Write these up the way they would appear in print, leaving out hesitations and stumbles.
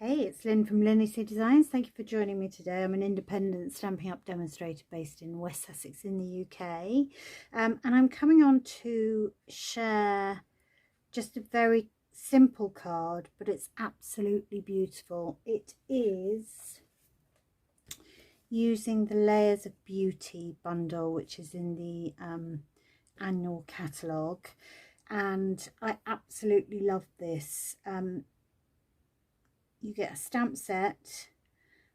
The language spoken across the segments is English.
Hey, it's Lynn from LynnieCDesigns. Thank you for joining me today. I'm an independent Stampin' Up demonstrator based in West Sussex in the UK. And I'm coming on to share just a very simple card, but it's absolutely beautiful. It is using the Layers of Beauty bundle, which is in the annual catalogue. And I absolutely love this. You get a stamp set,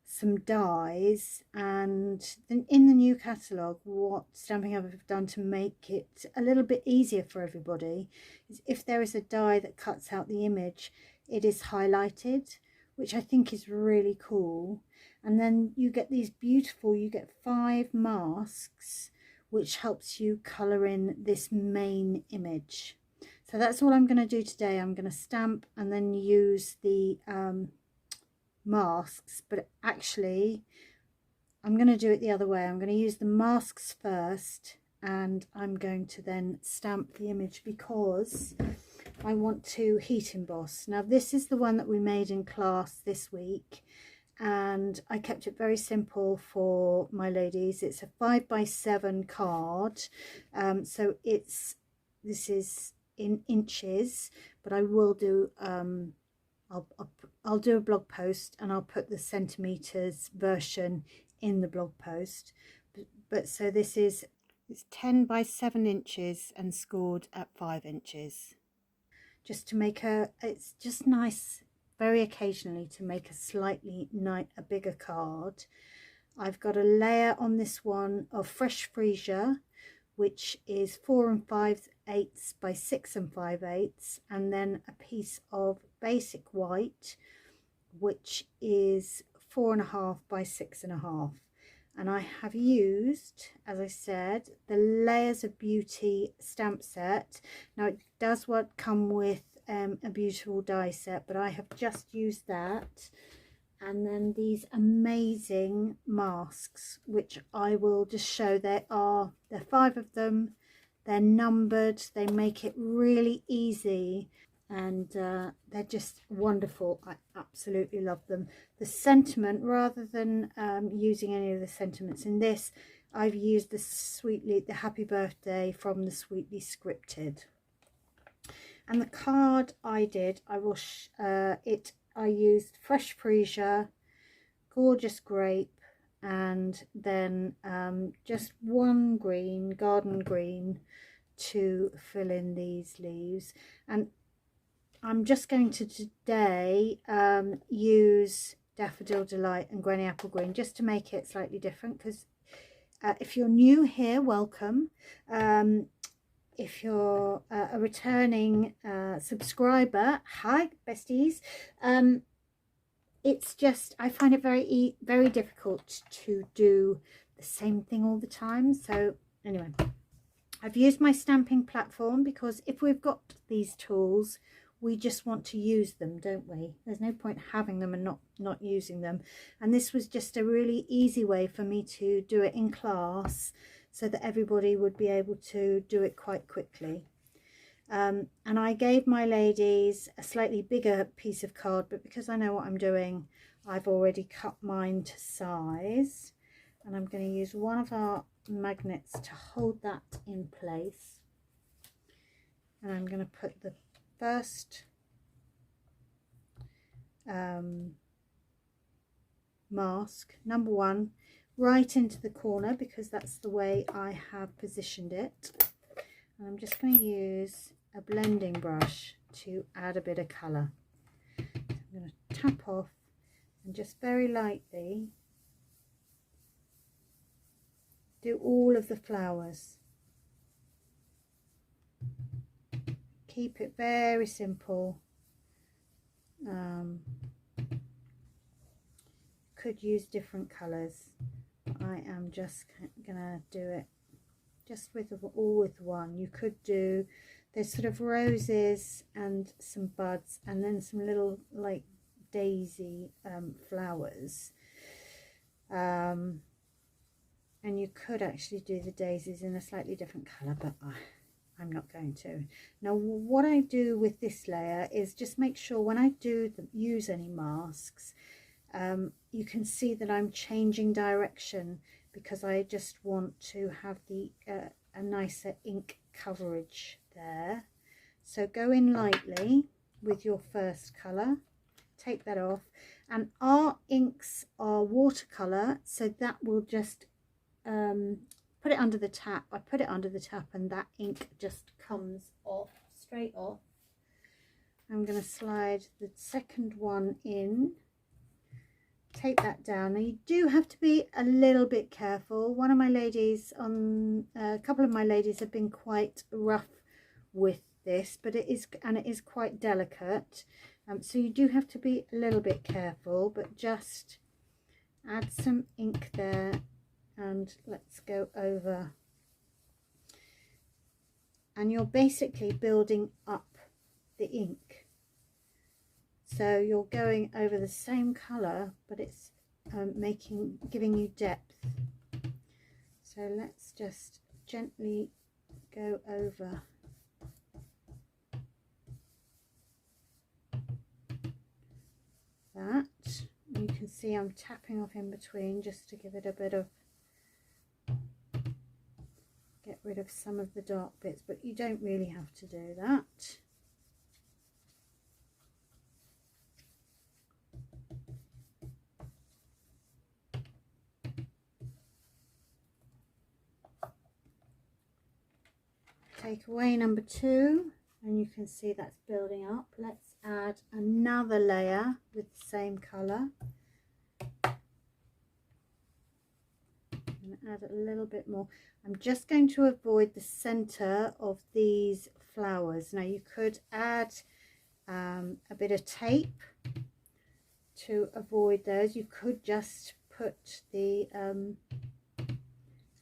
some dies, and then in the new catalogue, what Stampin' Up have done to make it a little bit easier for everybody is if there is a die that cuts out the image, it is highlighted, which I think is really cool. And then you get these beautiful, you get 5 masks, which helps you colour in this main image. So that's all I'm going to do today. I'm going to stamp and then use the masks, but actually I'm going to do it the other way. I'm going to use the masks first and I'm going to then stamp the image because I want to heat emboss. Now this is the one that we made in class this week and I kept it very simple for my ladies. It's a 5x7 card, so this is in inches, but I will do I'll do a blog post and I'll put the centimeters version in the blog post, but so this is, it's 10 by 7 inches and scored at 5 inches, just to make it's just nice very occasionally to make a slightly a bigger card. I've got a layer on this one of fresh freesia, which is 4 5/8 by 6 5/8, and then a piece of basic white, which is 4 1/2 by 6 1/2. And I have used, as I said, the Layers of Beauty stamp set. Now it does come with a beautiful die set, but I have just used that. And then these amazing masks, which I will just show. There are 5 of them, they're numbered, they make it really easy, and they're just wonderful. I absolutely love them. The sentiment, rather than using any of the sentiments in this, I've used the happy birthday from the Sweetly Scripted. And the card I did, I used fresh freesia, gorgeous grape, and then just one green, garden green, to fill in these leaves. And I'm just going to today use Daffodil Delight and Granny Apple Green just to make it slightly different, because if you're new here, welcome. If you're a returning subscriber, hi besties. It's just, I find it very difficult to do the same thing all the time. So anyway, I've used my stamping platform because if we've got these tools, we just want to use them, don't we? There's no point having them and not using them. And this was just a really easy way for me to do it in class, so that everybody would be able to do it quite quickly. And I gave my ladies a slightly bigger piece of card, but because I know what I'm doing, I've already cut mine to size. And I'm going to use one of our magnets to hold that in place. And I'm going to put the first mask, number 1, right into the corner, because that's the way I have positioned it. And I'm just going to use a blending brush to add a bit of colour. So I'm going to tap off and just very lightly do all of the flowers. Keep it very simple. Could use different colours. I am just gonna do it just with all with one. You could do, there's sort of roses and some buds and then some little like daisy flowers, and you could actually do the daisies in a slightly different colour, but I'm not going to. Now what I do with this layer is just make sure when I do use any masks, you can see that I'm changing direction because I just want to have the a nicer ink coverage there. So go in lightly with your first colour, take that off, and our inks are watercolour, so that will just put it under the tap. I put it under the tap and that ink just comes off, straight off. I'm going to slide the second one in, take that down. Now you do have to be a little bit careful. One of my ladies a couple of my ladies have been quite rough with this, but it is quite delicate, so you do have to be a little bit careful, but just add some ink there and let's go over, and you're basically building up the ink. So you're going over the same colour, but it's giving you depth. So let's just gently go over. That. You can see I'm tapping off in between just to give it a bit of, get rid of some of the dark bits, but you don't really have to do that. Take away number 2 and you can see that's building up. Let's add another layer with the same colour. I'm going to add a little bit more. I'm just going to avoid the centre of these flowers. Now you could add a bit of tape to avoid those. You could just put the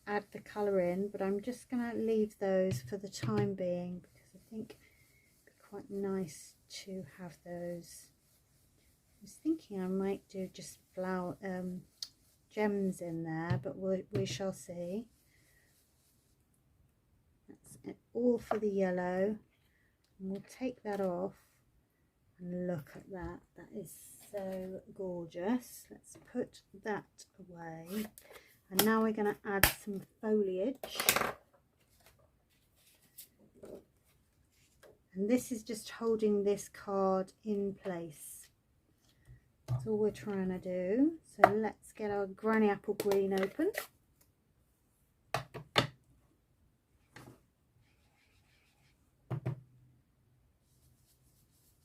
add the colour in, but I'm just going to leave those for the time being because I think it'd be quite nice to have those. I was thinking I might do just flower gems in there, but we shall see. That's it, all for the yellow, and we'll take that off and look at that. That is so gorgeous. Let's put that away. And now we're going to add some foliage, and this is just holding this card in place. That's all we're trying to do. So let's get our granny apple green open.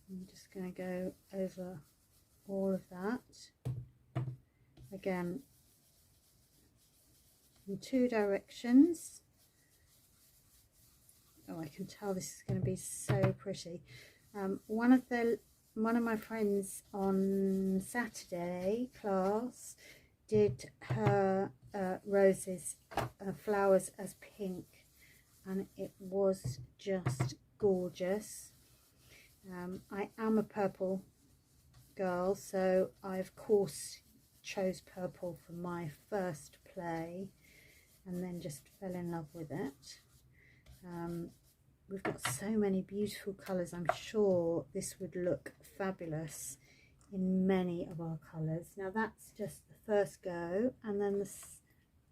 I'm just going to go over all of that again in 2 directions. Oh, I can tell this is going to be so pretty. One of my friends on Saturday class did her roses flowers as pink, and it was just gorgeous. I am a purple girl, so I of course chose purple for my first play and then just fell in love with it. We've got so many beautiful colours. I'm sure this would look fabulous in many of our colours. Now that's just the first go, and then the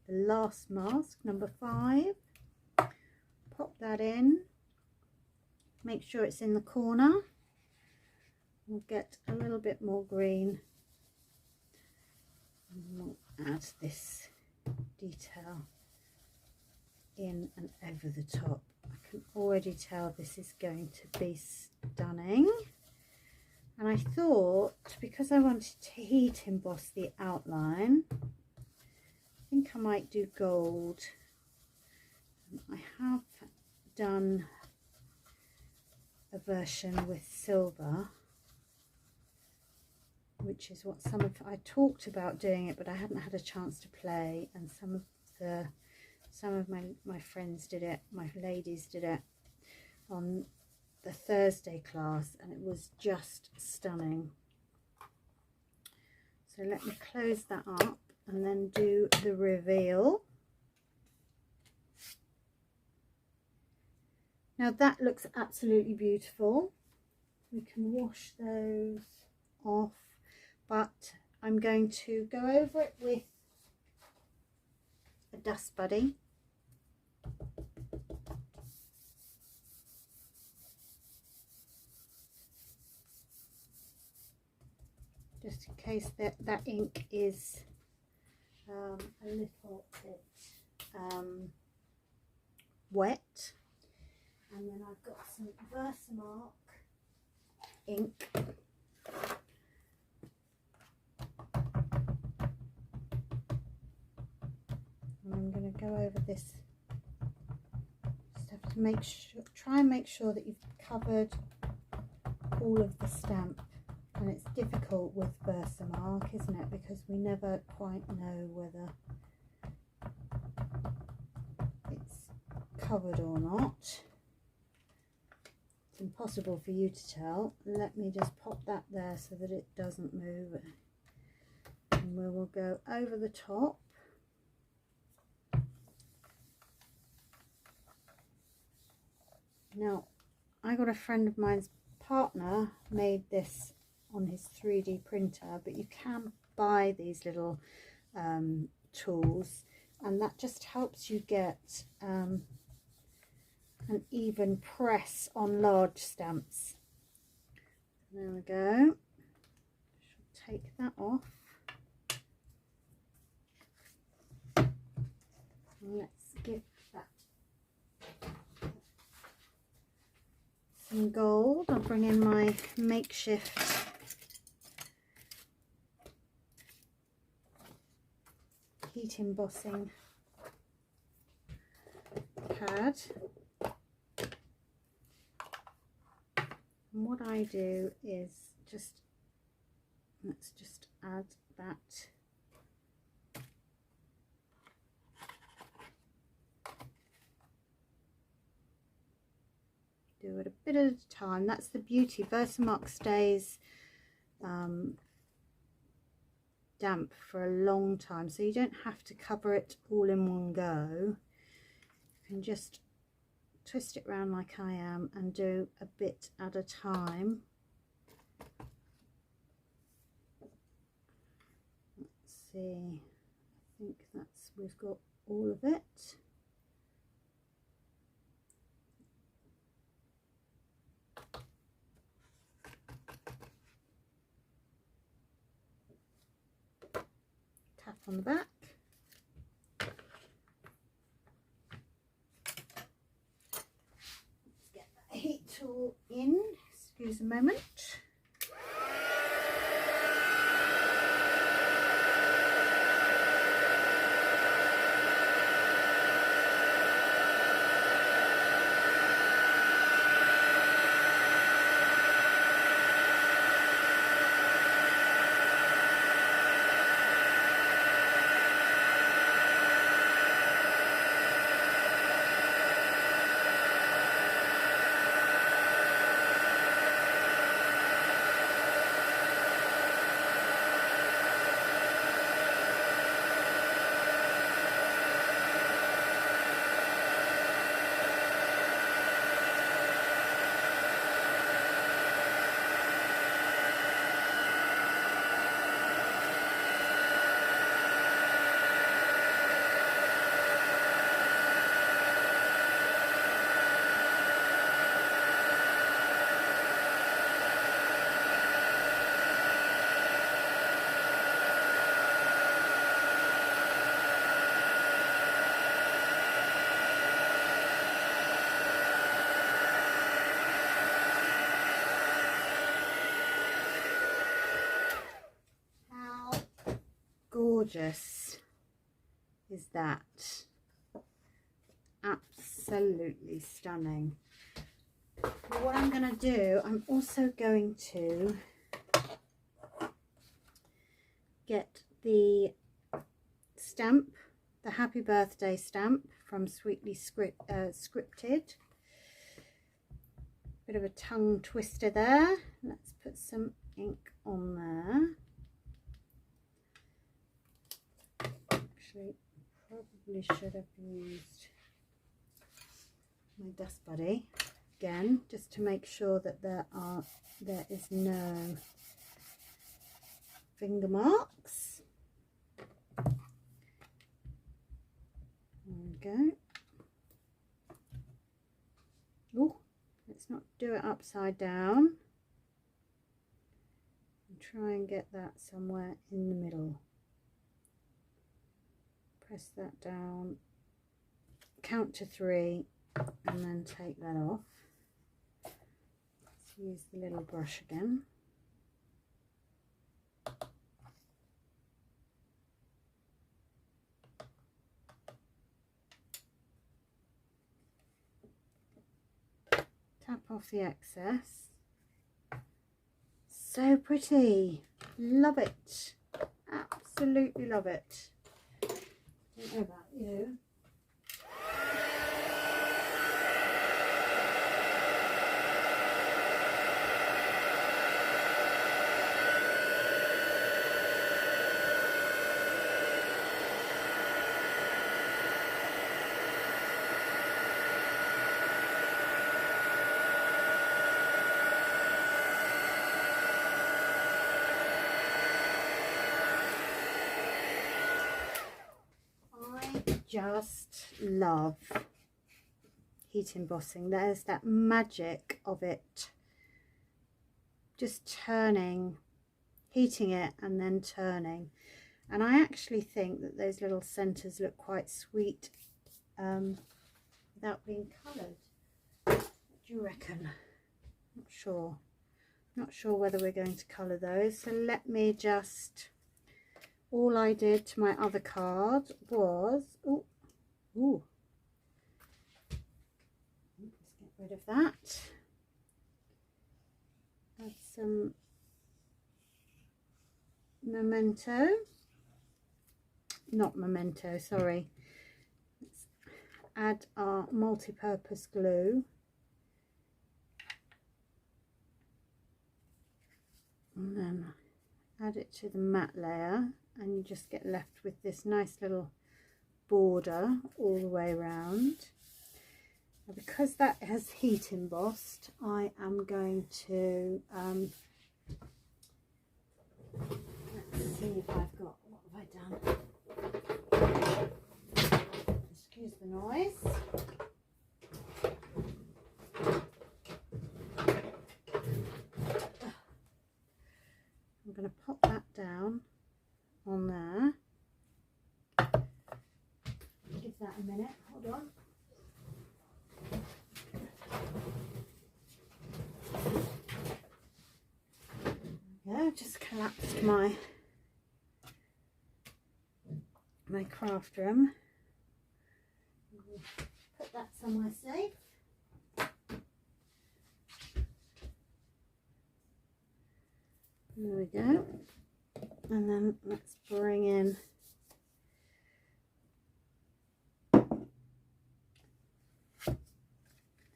last mask, number 5. Pop that in, make sure it's in the corner. We'll get a little bit more green and we'll add this detail in and over the top. I can already tell this is going to be stunning. And I thought, because I wanted to heat emboss the outline, I think I might do gold. I have done a version with silver, which is what I talked about doing it, but I hadn't had a chance to play, and some of my friends did it, my ladies did it on the Thursday class, and it was just stunning. So let me close that up and then do the reveal. Now that looks absolutely beautiful. We can wash those off, but I'm going to go over it with a dust buddy. Just in case that ink is a little bit wet. And then I've got some Versamark ink. And I'm going to go over this. Just have to make sure, try and make sure that you've covered all of the stamp. And it's difficult with Versamark, isn't it? Because we never quite know whether it's covered or not. It's impossible for you to tell. Let me just pop that there so that it doesn't move. And we will go over the top. Now, I got a friend of mine's partner made this on his 3D printer, but you can buy these little tools, and that just helps you get an even press on large stamps. There we go. Should take that off. And let's give that some gold. I'll bring in my makeshift heat embossing pad. And what I do is let's just add that. Do it a bit at a time. That's the beauty. Versamark stays damp for a long time, so you don't have to cover it all in one go. You can just twist it around like I am and do a bit at a time. Let's see, I think we've got all of it. Tap on the back. Let's get that heat tool in. Excuse a moment. Gorgeous is that? Absolutely stunning. But what I'm going to do, I'm also going to get the stamp, the happy birthday stamp from Sweetly Scripted. Bit of a tongue twister there. Let's put some ink on there. Actually, probably should have used my dust buddy again, just to make sure that there is no finger marks. There we go. Oh, let's not do it upside down. And try and get that somewhere in the middle. Press that down, count to 3, and then take that off. Let's use the little brush again. Tap off the excess. So pretty. Love it. Absolutely love it. Don't know about you. Just love heat embossing. There's that magic of it, just turning, heating it and then turning. And I actually think that those little centers look quite sweet without being colored. What do you reckon? Not sure whether we're going to color those, so let me just, all I did to my other card was, let's get rid of that. Add some sorry. Let's add our multi-purpose glue. And then add it to the matte layer, and you just get left with this nice little border all the way around. Now, because that has heat embossed, I am going to let's see if I've got, what have I done? Excuse the noise. I'm going to pop that down on there. Give that a minute, hold on. There we go, just collapsed my craft room. Put that somewhere safe. There we go. And then let's bring in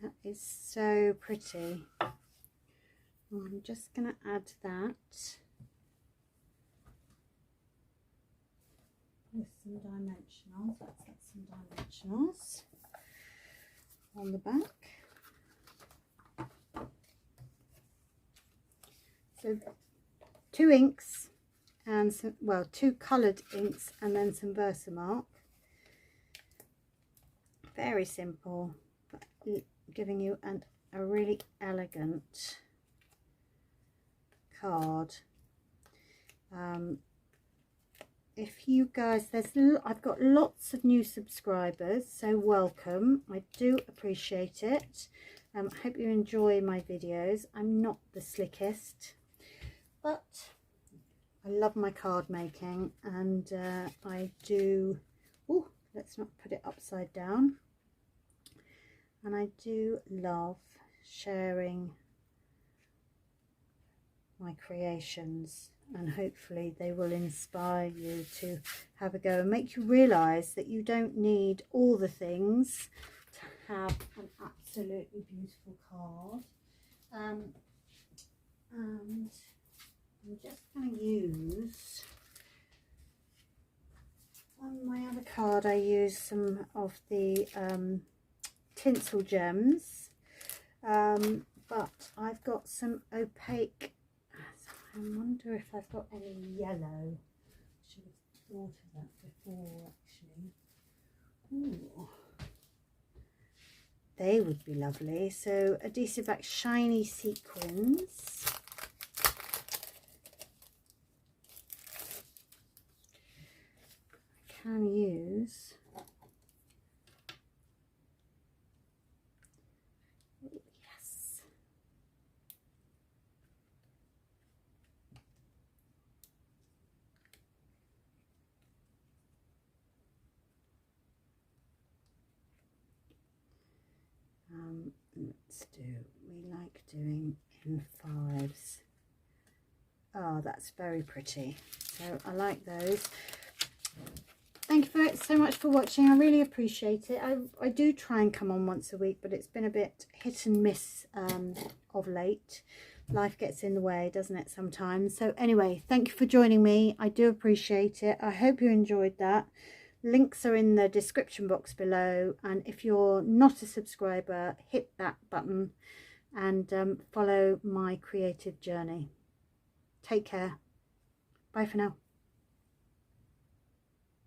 that is so pretty. I'm just going to add that with some dimensionals. Let's get some dimensionals on the back. So 2 inks and some, well, 2 coloured inks and then some Versamark. Very simple, but giving you a really elegant card. If you guys, I've got lots of new subscribers, so welcome. I do appreciate it. I hope you enjoy my videos. I'm not the slickest, but I love my card making, and I do, let's not put it upside down, and I do love sharing my creations, and hopefully they will inspire you to have a go and make you realize that you don't need all the things to have an absolutely beautiful card. And I'm just going to use, on my other card I use some of the tinsel gems, but I've got some opaque. I wonder if I've got any yellow. Should have thought of that before, actually. Ooh. They would be lovely. So adhesive back shiny sequins. I can use we like doing in 5s. Oh, that's very pretty. So I like those. Thank you so much for watching. I really appreciate it. I do try and come on once a week, but it's been a bit hit and miss of late. Life gets in the way, doesn't it, sometimes? So anyway, thank you for joining me. I do appreciate it. I hope you enjoyed that. Links are in the description box below, and if you're not a subscriber, hit that button and follow my creative journey. Take care. Bye for now.